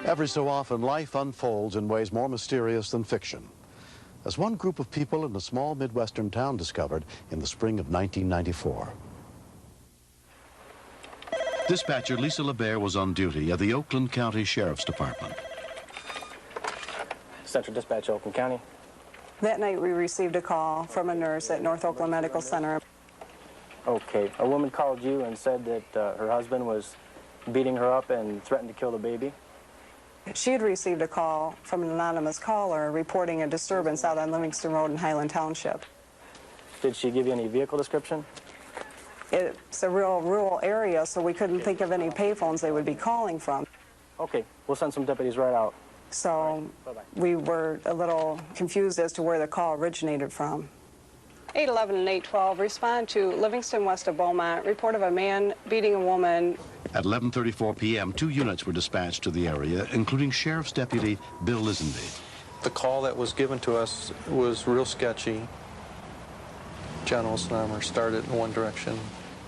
Every so often, life unfolds in ways more mysterious than fiction, as one group of people in a small Midwestern town discovered in the spring of 1994. Dispatcher Lisa LeBaire was on duty at the Oakland County Sheriff's Department. Central Dispatch, Oakland County. That night we received a call from a nurse at North Oakland Medical Center. Okay, a woman called you and said that her husband was beating her up and threatened to kill the baby? She had received a call from an anonymous caller reporting a disturbance out on Livingston Road in Highland Township. Did she give you any vehicle description? It's a real rural area, so we couldn't think of any payphones they would be calling from. Okay, we'll send some deputies right out. So we were a little confused as to where the call originated from. 811 and 812 respond to Livingston west of Beaumont, report of a man beating a woman. At 11:34 p.m., 2 units were dispatched to the area, including Sheriff's Deputy Bill Lisenby. The call that was given to us was real sketchy. John Olsenheimer started in one direction.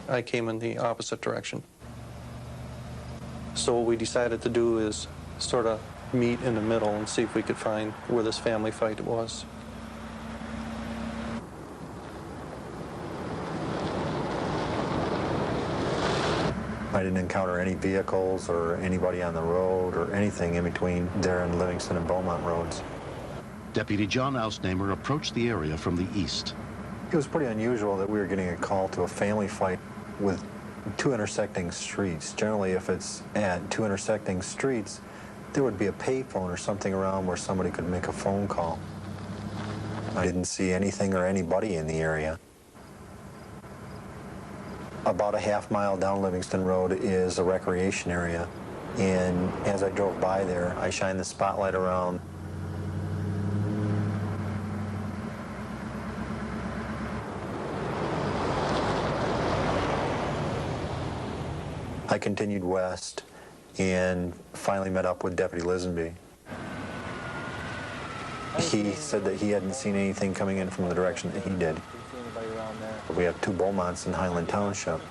I came in the opposite direction. So what we decided to do is sort of meet in the middle and see if we could find where this family fight was. I didn't encounter any vehicles or anybody on the road or anything in between there and Livingston and Beaumont roads. Deputy John Ausnamer approached the area from the east. It was pretty unusual that we were getting a call to a family fight with 2 intersecting streets. Generally, if it's at 2 intersecting streets, there would be a payphone or something around where somebody could make a phone call. I didn't see anything or anybody in the area. About a half-mile down Livingston Road is a recreation area, and as I drove by there, I shined the spotlight around. I continued west and finally met up with Deputy Lisenby. He said that he hadn't seen anything coming in from the direction that he did. We have 2 Beaumonts in Highland Township.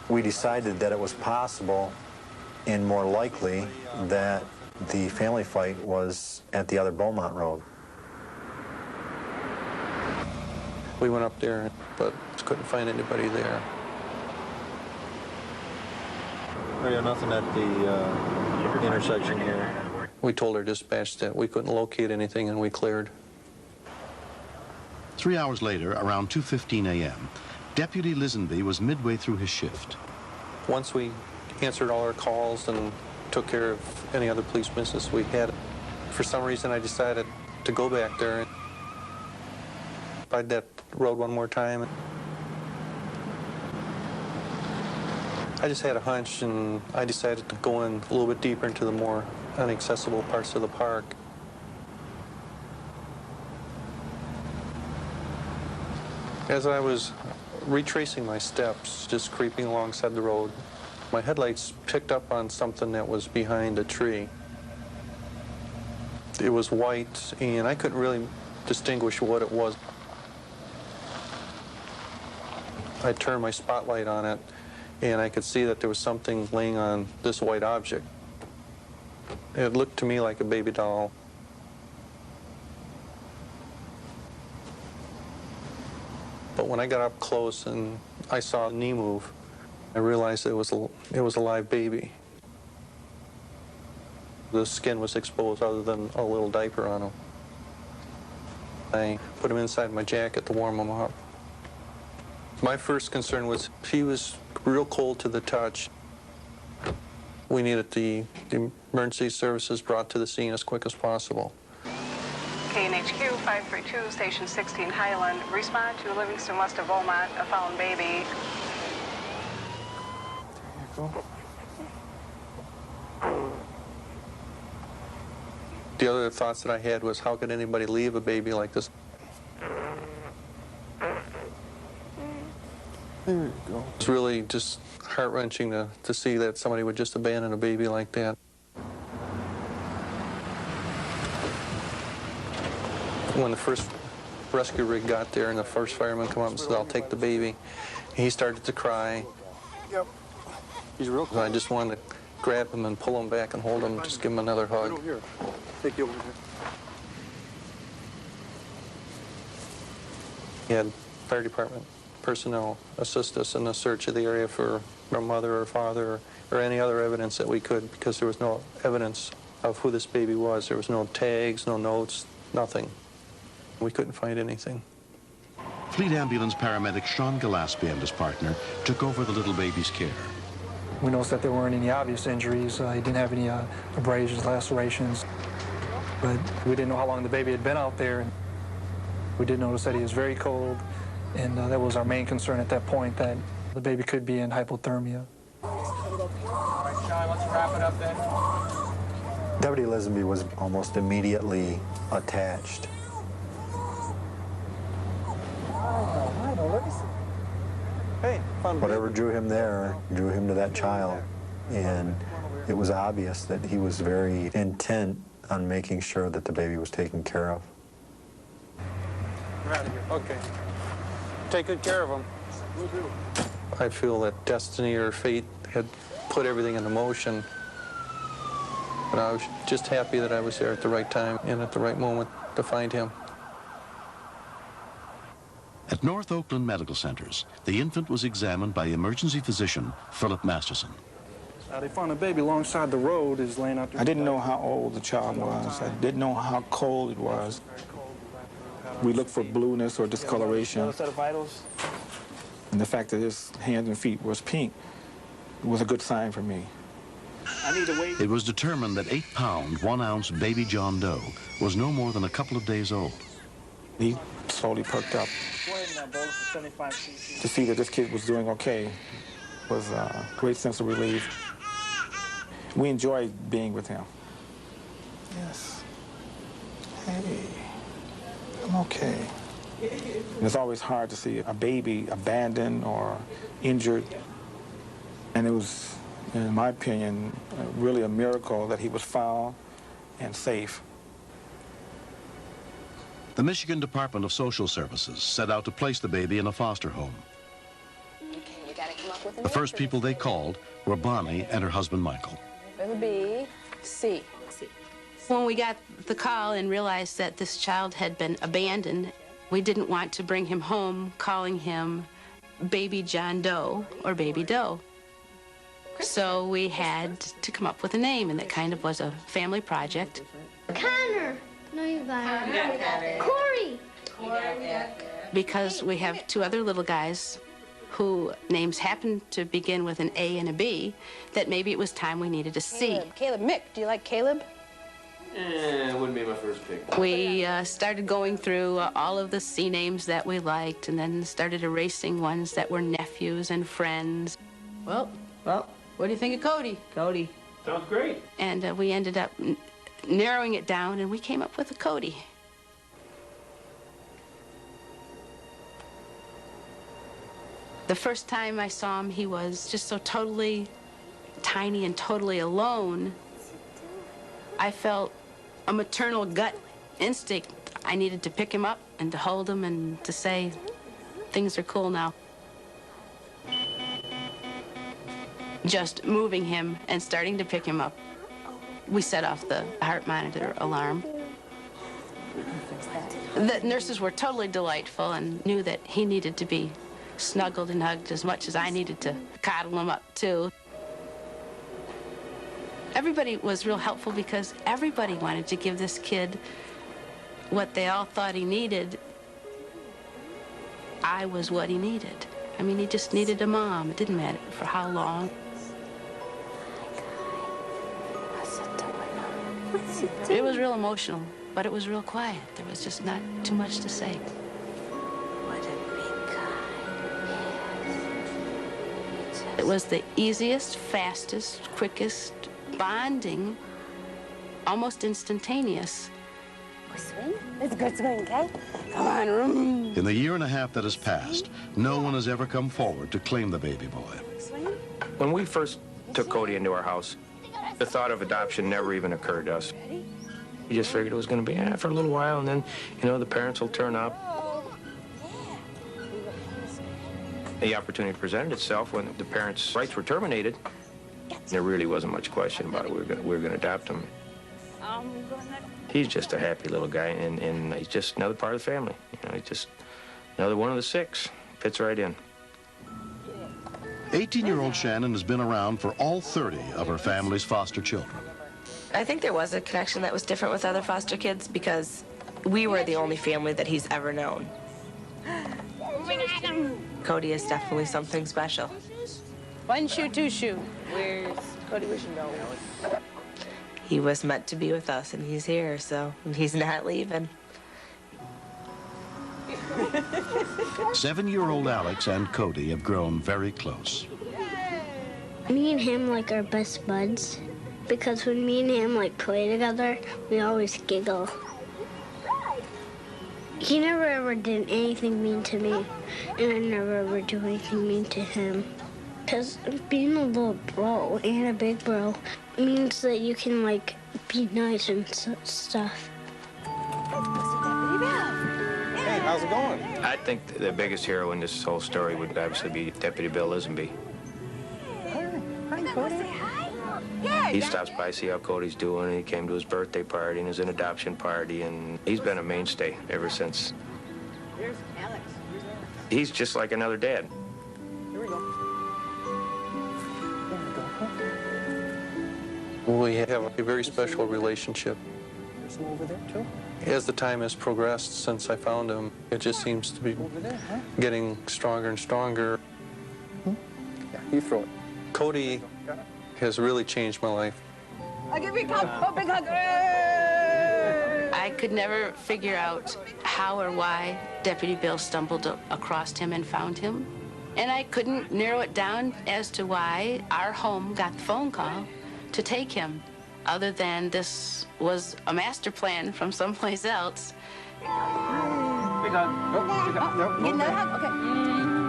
We decided that it was possible and more likely that the family fight was at the other Beaumont Road. We went up there, but couldn't find anybody there. We have nothing at the intersection here. We told our dispatch that we couldn't locate anything, and we cleared. 3 hours later, around 2:15 a.m., Deputy Lisenby was midway through his shift. Once we answered all our calls and took care of any other police business we had, for some reason I decided to go back there and ride that road one more time. I just had a hunch, and I decided to go in a little bit deeper into the more inaccessible parts of the park. As I was retracing my steps, just creeping alongside the road, my headlights picked up on something that was behind a tree. It was white, and I couldn't really distinguish what it was. I turned my spotlight on it, and I could see that there was something laying on this white object. It looked to me like a baby doll. But when I got up close and I saw a knee move, I realized it was a live baby. The skin was exposed other than a little diaper on him. I put him inside my jacket to warm him up. My first concern was he was real cold to the touch. We needed the emergency services brought to the scene as quick as possible. KNHQ 532, Station 16 Highland. Respond to Livingston west of Beaumont, a found baby. The other thoughts that I had was, how could anybody leave a baby like this? There you go. It's really just heart-wrenching to see that somebody would just abandon a baby like that. When the first rescue rig got there and the first fireman come up and said, "I'll take the baby," he started to cry. Yep. He's real cool. I just wanted to grab him and pull him back and hold him, just give him another hug. Over here. Take you over here. He had fire department personnel assist us in the search of the area for our mother or father or any other evidence that we could, because there was no evidence of who this baby was. There was no tags, no notes, nothing. We couldn't find anything. Fleet ambulance paramedic Sean Gillespie and his partner took over the little baby's care. We noticed that there weren't any obvious injuries. He didn't have any abrasions, lacerations. But we didn't know how long the baby had been out there. We did notice that he was very cold, and that was our main concern at that point, that the baby could be in hypothermia. All right, Sean, let's wrap it up then. Deputy Lisenby was almost immediately attached. Hey, fun. Whatever drew him there, drew him to that child. And it was obvious that he was very intent on making sure that the baby was taken care of. We're out of here. Okay. Take good care of him. Will do. I feel that destiny or fate had put everything into motion. And I was just happy that I was there at the right time and at the right moment to find him. At North Oakland Medical Centers, the infant was examined by emergency physician Philip Masterson. They found a baby alongside the road, is laying out there. I didn't know how old the child was. I didn't know how cold it was. We looked for blueness or discoloration. Another set of vitals. And the fact that his hands and feet was pink was a good sign for me. I need to wait. It was determined that 8-pound, 1-ounce baby John Doe was no more than a couple of days old. He slowly perked up. Go ahead and bolus for 75 cc. To see that this kid was doing okay was a great sense of relief. We enjoyed being with him. Yes. Hey, I'm okay. And it's always hard to see a baby abandoned or injured. And it was, in my opinion, really a miracle that he was found and safe. The Michigan Department of Social Services set out to place the baby in a foster home. The first people they called were Bonnie and her husband Michael. Letter B, C. When we got the call and realized that this child had been abandoned, we didn't want to bring him home calling him Baby John Doe or Baby Doe. So we had to come up with a name, and that kind of was a family project. Connor. No, you got it. Corey. Because we have two other little guys who names happen to begin with an A and a B, that maybe it was time we needed a C. Caleb Mick. Do you like Caleb? It wouldn't be my first pick. We started going through all of the C names that we liked, and then started erasing ones that were nephews and friends. Well, what do you think of Cody? Cody. Sounds great. And we ended up narrowing it down, and we came up with a Cody. The first time I saw him, he was just so totally tiny and totally alone. I felt a maternal gut instinct. I needed to pick him up and to hold him and to say, things are cool now. Just moving him and starting to pick him up, we set off the heart monitor alarm. The nurses were totally delightful and knew that he needed to be snuggled and hugged as much as I needed to coddle him up, too. Everybody was real helpful because everybody wanted to give this kid what they all thought he needed. I was what he needed. I mean, he just needed a mom. It didn't matter for how long. It was real emotional, but it was real quiet. There was just not too much to say. It was the easiest, fastest, quickest, bonding, almost instantaneous. Swing? It's a good swing, okay? Come on, room. In the year and a half that has passed, no one has ever come forward to claim the baby boy. When we first took Cody into our house, the thought of adoption never even occurred to us. We just figured it was going to be for a little while, and then, you know, the parents will turn up. The opportunity presented itself when the parents' rights were terminated. There really wasn't much question about it. We were gonna adopt him. He's just a happy little guy, and he's just another part of the family. You know, he's just another one of the 6. Fits right in. 18-year-old Shannon has been around for all 30 of her family's foster children. I think there was a connection that was different with other foster kids because we were the only family that he's ever known. Cody is definitely something special. 1 shoe, 2 shoe. Where's Cody Wishendall? He was meant to be with us, and he's here, so he's not leaving. 7-year-old Alex and Cody have grown very close. Me and him like are best buds because when me and him like play together, we always giggle. He never ever did anything mean to me, and I never ever do anything mean to him. Because being a little bro and a big bro means that you can like be nice and stuff. Hey, how's it going? I think the biggest hero in this whole story would obviously be Deputy Bill Lisenby. He stops by, see how Cody's doing, and he came to his birthday party and his adoption party, and he's been a mainstay ever since. Here's Alex. He's just like another dad. Here we go. We have a very special relationship. There's some over there, too. As the time has progressed since I found him, it just seems to be getting stronger and stronger. Yeah, you throw it. Cody has really changed my life. I'll give you a big hug. I could never figure out how or why Deputy Bill stumbled across him and found him. And I couldn't narrow it down as to why our home got the phone call to take him, other than this was a master plan from someplace else. Big hug. Nope, big hug. Nope, Getting that hug? Okay.